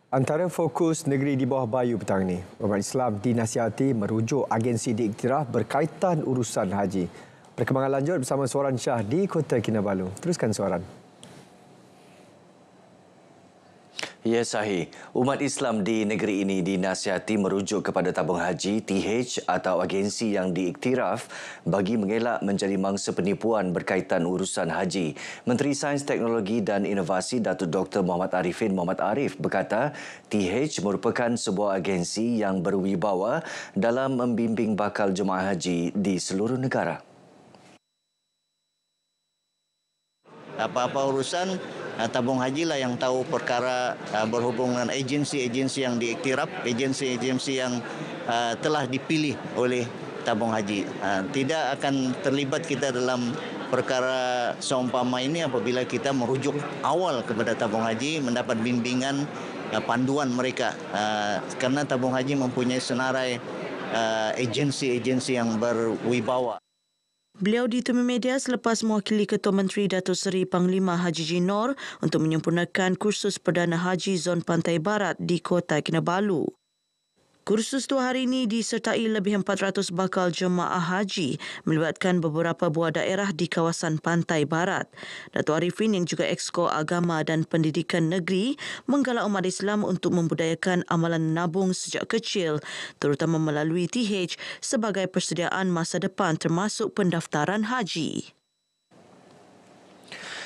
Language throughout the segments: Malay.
Antara fokus negeri di bawah bayu petang ini, umat Islam dinasihati merujuk agensi diiktiraf berkaitan urusan haji. Perkembangan lanjut bersama Suaran Shah di Kota Kinabalu. Teruskan Suaran. Ya, sahih. Umat Islam di negeri ini dinasihati merujuk kepada tabung haji TH atau agensi yang diiktiraf bagi mengelak menjadi mangsa penipuan berkaitan urusan haji. Menteri Sains, Teknologi dan Inovasi Datuk Dr. Muhammad Arifin Muhammad Arif berkata TH merupakan sebuah agensi yang berwibawa dalam membimbing bakal jemaah haji di seluruh negara. Apa-apa urusan tabung haji lah yang tahu perkara berhubungan dengan agensi-agensi yang diiktiraf, agensi-agensi yang telah dipilih oleh tabung haji. Tidak akan terlibat kita dalam perkara seumpama ini apabila kita merujuk awal kepada tabung haji, mendapat bimbingan panduan mereka. Karena tabung haji mempunyai senarai agensi-agensi yang berwibawa. Beliau ditemui media selepas mewakili Ketua Menteri Datuk Seri Panglima Haji Jinor untuk menyempurnakan kursus Perdana Haji Zon Pantai Barat di Kota Kinabalu. Kursus 2 hari ini disertai lebih 400 bakal jemaah haji melibatkan beberapa buah daerah di kawasan Pantai Barat. Datuk Arifin yang juga Exco Agama dan Pendidikan Negeri menggalak umat Islam untuk membudayakan amalan menabung sejak kecil, terutama melalui TH sebagai persediaan masa depan termasuk pendaftaran haji.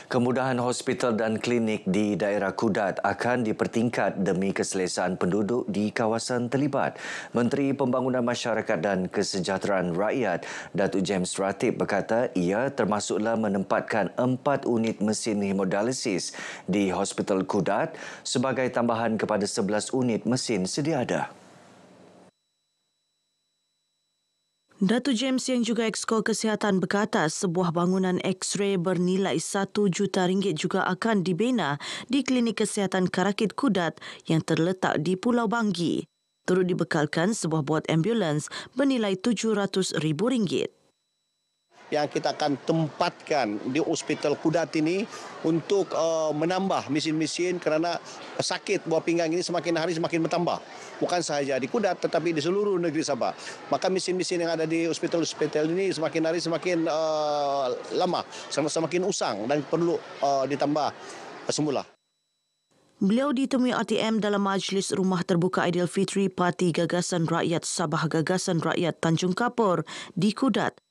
Kemudahan hospital dan klinik di daerah Kudat akan dipertingkat demi keselesaan penduduk di kawasan terlibat. Menteri Pembangunan Masyarakat dan Kesejahteraan Rakyat, Datuk James Ratib berkata ia termasuklah menempatkan 4 unit mesin hemodialisis di Hospital Kudat sebagai tambahan kepada 11 unit mesin sedia ada. Datuk James yang juga Exco Kesihatan berkata sebuah bangunan X-ray bernilai RM1 juta juga akan dibina di Klinik Kesihatan Karakit Kudat yang terletak di Pulau Banggi. Turut dibekalkan sebuah bot ambulans bernilai RM700,000. Yang kita akan tempatkan di Hospital Kudat ini untuk menambah mesin-mesin kerana sakit buah pinggang ini semakin hari semakin bertambah. Bukan sahaja di Kudat tetapi di seluruh negeri Sabah. Maka mesin-mesin yang ada di hospital-hospital ini semakin hari semakin lama, semakin usang dan perlu ditambah semula. Beliau ditemui RTM dalam Majlis Rumah Terbuka Aidilfitri Parti Gagasan Rakyat Sabah Gagasan Rakyat Tanjung Kapur di Kudat.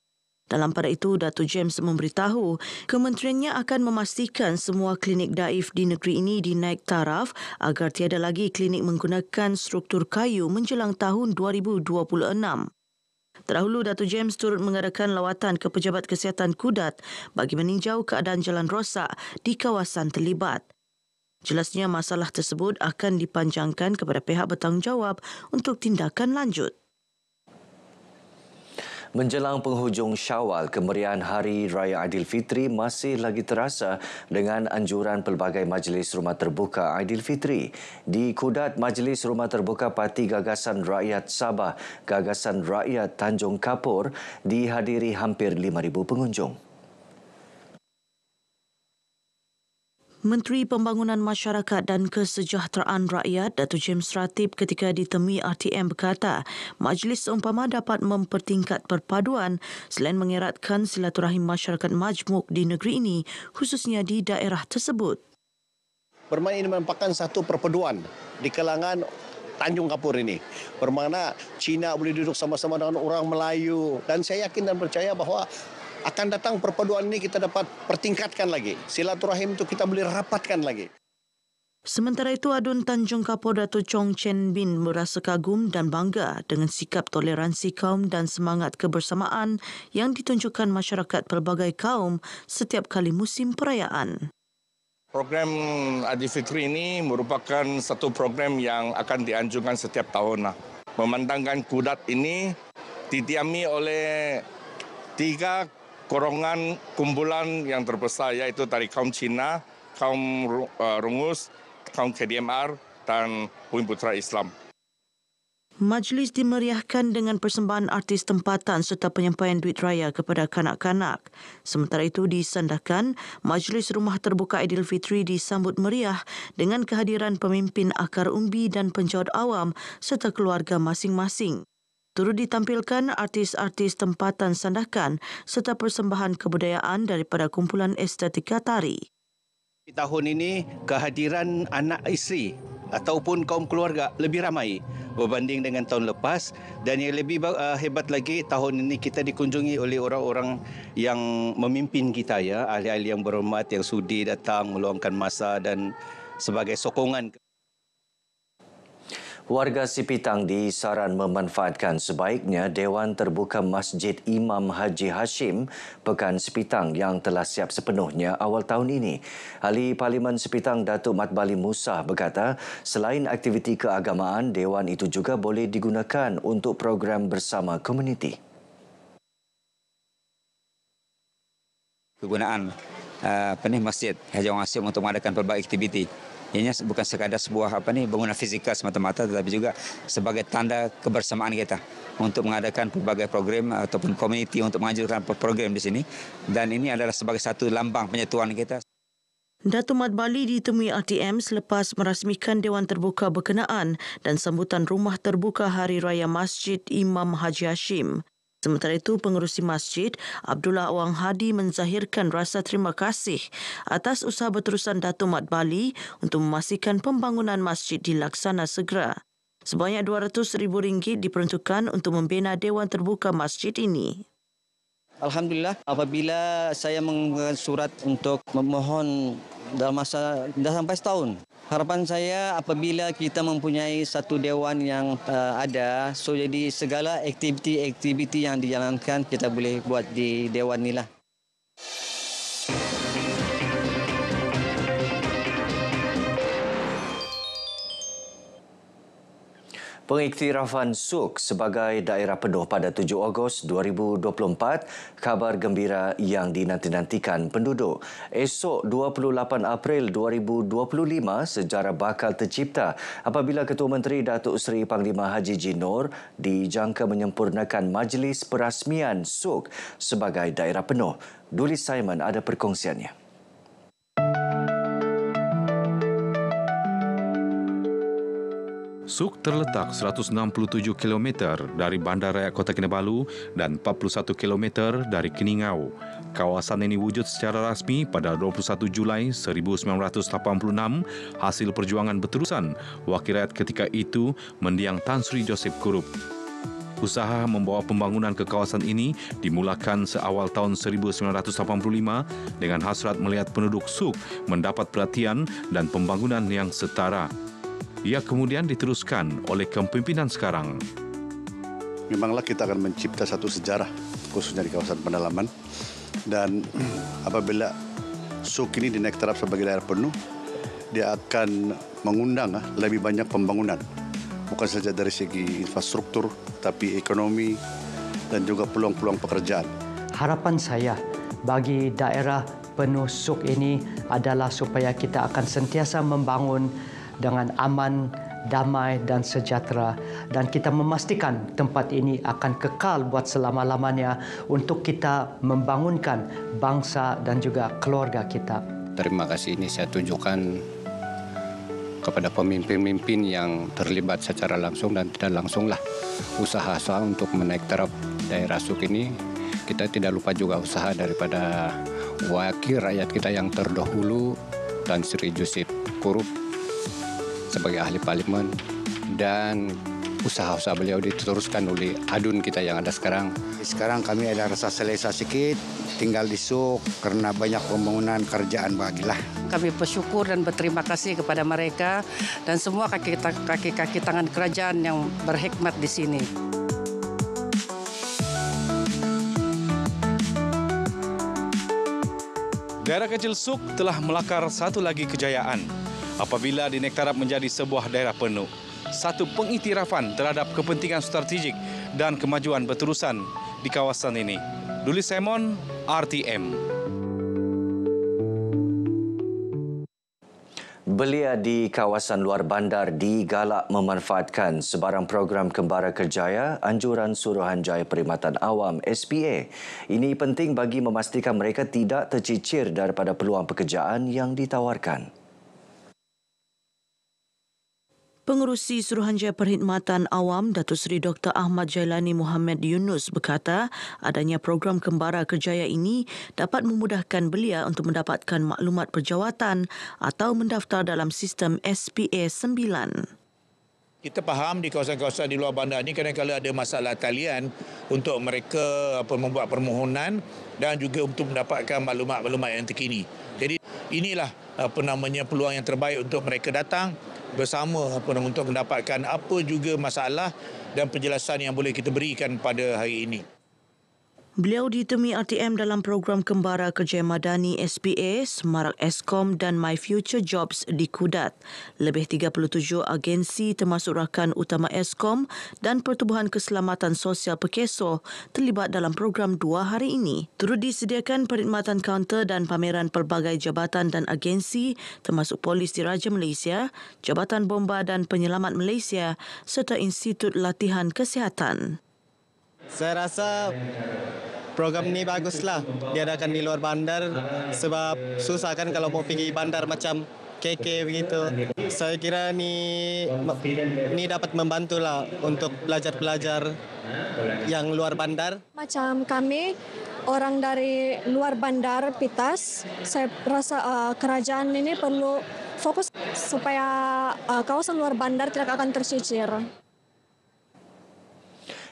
Dalam pada itu, Datuk James memberitahu kementeriannya akan memastikan semua klinik daif di negeri ini dinaik taraf agar tiada lagi klinik menggunakan struktur kayu menjelang tahun 2026. Terdahulu, Datuk James turut mengadakan lawatan ke Pejabat Kesihatan Kudat bagi meninjau keadaan jalan rosak di kawasan terlibat. Jelasnya masalah tersebut akan dipanjangkan kepada pihak bertanggungjawab untuk tindakan lanjut. Menjelang penghujung Syawal, kemeriahan Hari Raya Aidilfitri masih lagi terasa dengan anjuran pelbagai Majlis Rumah Terbuka Aidilfitri. Di Kudat, Majlis Rumah Terbuka Parti Gagasan Rakyat Sabah Gagasan Rakyat Tanjung Kapur dihadiri hampir 5,000 pengunjung. Menteri Pembangunan Masyarakat dan Kesejahteraan Rakyat Datuk James Ratib ketika ditemui RTM berkata majlis seumpama dapat mempertingkat perpaduan selain mengeratkan silaturahim masyarakat majmuk di negeri ini khususnya di daerah tersebut. Bermakna ini merupakan satu perpaduan di kalangan Tanjung Kapur ini. Bermakna Cina boleh duduk sama-sama dengan orang Melayu dan saya yakin dan percaya bahawa akan datang perpaduan ini kita dapat pertingkatkan lagi. Silaturahim itu kita boleh rapatkan lagi. Sementara itu, Adun Tanjung Kapur Datuk Chong Chen Bin merasa kagum dan bangga dengan sikap toleransi kaum dan semangat kebersamaan yang ditunjukkan masyarakat pelbagai kaum setiap kali musim perayaan. Program Aidilfitri ini merupakan satu program yang akan dianjurkan setiap tahun. Memandangkan Kudat ini didiami oleh 3 golongan kumpulan yang terbesar iaitu dari kaum Cina, kaum Rungus, kaum KDMR dan Bumi Putra Islam. Majlis dimeriahkan dengan persembahan artis tempatan serta penyampaian duit raya kepada kanak-kanak. Sementara itu disandahkan, Majlis Rumah Terbuka Aidilfitri disambut meriah dengan kehadiran pemimpin akar umbi dan penjawat awam serta keluarga masing-masing. Turut ditampilkan artis-artis tempatan sandakan serta persembahan kebudayaan daripada kumpulan estetika tari. Tahun ini kehadiran anak isteri ataupun kaum keluarga lebih ramai berbanding dengan tahun lepas, dan yang lebih hebat lagi, tahun ini kita dikunjungi oleh orang-orang yang memimpin kita, ya, ahli-ahli yang berhormat yang sudi datang meluangkan masa dan sebagai sokongan. Warga Sipitang disaran memanfaatkan sebaiknya Dewan Terbuka Masjid Imam Haji Hashim Pekan Sipitang yang telah siap sepenuhnya awal tahun ini. Ahli Parlimen Sipitang Datuk Mat Bali Musa berkata, selain aktiviti keagamaan, Dewan itu juga boleh digunakan untuk program bersama komuniti. Kegunaan Masjid Haji Hashim untuk mengadakan pelbagai aktiviti. Ianya bukan sekadar sebuah bangunan fizikal semata-mata, tetapi juga sebagai tanda kebersamaan kita untuk mengadakan pelbagai program ataupun komuniti untuk mengajukan program di sini, dan ini adalah sebagai satu lambang penyatuan kita. Datuk Mat Bali ditemui RTM selepas merasmikan Dewan Terbuka berkenaan dan sambutan Rumah Terbuka Hari Raya Masjid Imam Haji Hashim. Sementara itu, pengerusi masjid Abdullah Awang Hadi menzahirkan rasa terima kasih atas usaha berterusan Datuk Mat Bali untuk memastikan pembangunan masjid dilaksana segera. Sebanyak RM200,000 diperuntukkan untuk membina Dewan Terbuka masjid ini. Alhamdulillah, apabila saya mengirimkan surat untuk memohon dalam masa dah sampai setahun. Harapan saya apabila kita mempunyai satu dewan yang ada, so jadi segala aktiviti-aktiviti yang dijalankan kita boleh buat di dewan inilah. Pengiktirafan Suk sebagai daerah penuh pada 7 Ogos 2024, kabar gembira yang dinanti-nantikan penduduk. Esok 28 April 2025, sejarah bakal tercipta apabila Ketua Menteri Datuk Seri Panglima Haji Jinor dijangka menyempurnakan majlis perasmian Suk sebagai daerah penuh. Duli Simon ada perkongsiannya. Suk terletak 167 km dari Bandaraya Kota Kinabalu dan 41 km dari Keningau. Kawasan ini wujud secara rasmi pada 21 Julai 1986 hasil perjuangan berterusan wakil rakyat ketika itu mendiang Tan Sri Joseph Kurup. Usaha membawa pembangunan ke kawasan ini dimulakan seawal tahun 1985 dengan hasrat melihat penduduk Suk mendapat perhatian dan pembangunan yang setara. Ia kemudian diteruskan oleh kepimpinan sekarang. Memanglah kita akan mencipta satu sejarah, khususnya di kawasan pedalaman. Dan apabila Suk ini dinaik taraf sebagai daerah penuh, dia akan mengundang lebih banyak pembangunan. Bukan saja dari segi infrastruktur, tapi ekonomi dan juga peluang-peluang pekerjaan. Harapan saya bagi daerah penuh Suk ini adalah supaya kita akan sentiasa membangun dengan aman, damai dan sejahtera, dan kita memastikan tempat ini akan kekal buat selama-lamanya untuk kita membangunkan bangsa dan juga keluarga kita. Terima kasih ini saya tunjukkan kepada pemimpin-pemimpin yang terlibat secara langsung dan tidak langsunglah usaha untuk menaik taraf daerah Suk ini. Kita tidak lupa juga usaha daripada wakil rakyat kita yang terdahulu, Tan Sri Joseph Kurup sebagai ahli parlimen, dan usaha-usaha beliau diteruskan oleh adun kita yang ada sekarang. Sekarang kami ada rasa selesa sedikit tinggal di Suk karena banyak pembangunan kerjaan bagilah. Kami bersyukur dan berterima kasih kepada mereka dan semua kaki-kaki tangan kerajaan yang berhikmat di sini. Daerah kecil Suk telah melakar satu lagi kejayaan apabila dinaik taraf menjadi sebuah daerah penuh. Satu pengiktirafan terhadap kepentingan strategik dan kemajuan berterusan di kawasan ini. Duli Simon, RTM. Belia di kawasan luar bandar digalak memanfaatkan sebarang program Kembara Kerjaya Anjuran Suruhanjaya Perkhidmatan Awam SPA. Ini penting bagi memastikan mereka tidak tercicir daripada peluang pekerjaan yang ditawarkan. Pengerusi Suruhanjaya Perkhidmatan Awam Datuk Seri Dr. Ahmad Jailani Muhammad Yunus berkata adanya program Kembara Kerjaya ini dapat memudahkan belia untuk mendapatkan maklumat perjawatan atau mendaftar dalam sistem SPA 9. Kita faham di kawasan-kawasan di luar bandar ini kadang-kadang ada masalah talian untuk mereka membuat permohonan dan juga untuk mendapatkan maklumat-maklumat yang terkini. Jadi inilah peluang yang terbaik untuk mereka datang bersama untuk mendapatkan apa juga masalah dan penjelasan yang boleh kita berikan pada hari ini. Beliau ditemui RTM dalam program Kembara Kerjaya Madani SPA, Semarak Eskom dan My Future Jobs di Kudat. Lebih 37 agensi termasuk rakan utama Eskom dan Pertubuhan Keselamatan Sosial Perkeso terlibat dalam program 2 hari ini. Turut disediakan perkhidmatan kaunter dan pameran pelbagai jabatan dan agensi termasuk Polis Diraja Malaysia, Jabatan Bomba dan Penyelamat Malaysia serta Institut Latihan Kesihatan. Saya rasa program ni baguslah diadakan di luar bandar sebab susah kan kalau mau pergi bandar macam KK begitu. Saya kira ni dapat membantulah untuk pelajar-pelajar yang luar bandar. Macam kami orang dari luar bandar Pitas, saya rasa kerajaan ini perlu fokus supaya kawasan luar bandar tidak akan tercicir.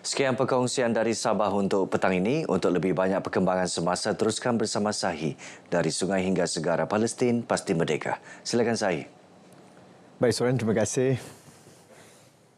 Sekian perkongsian dari Sabah untuk petang ini. Untuk lebih banyak perkembangan semasa, teruskan bersama Sahi. Dari sungai hingga segara Palestin, pasti merdeka. Silakan Sahi. Baik, Soren, terima kasih.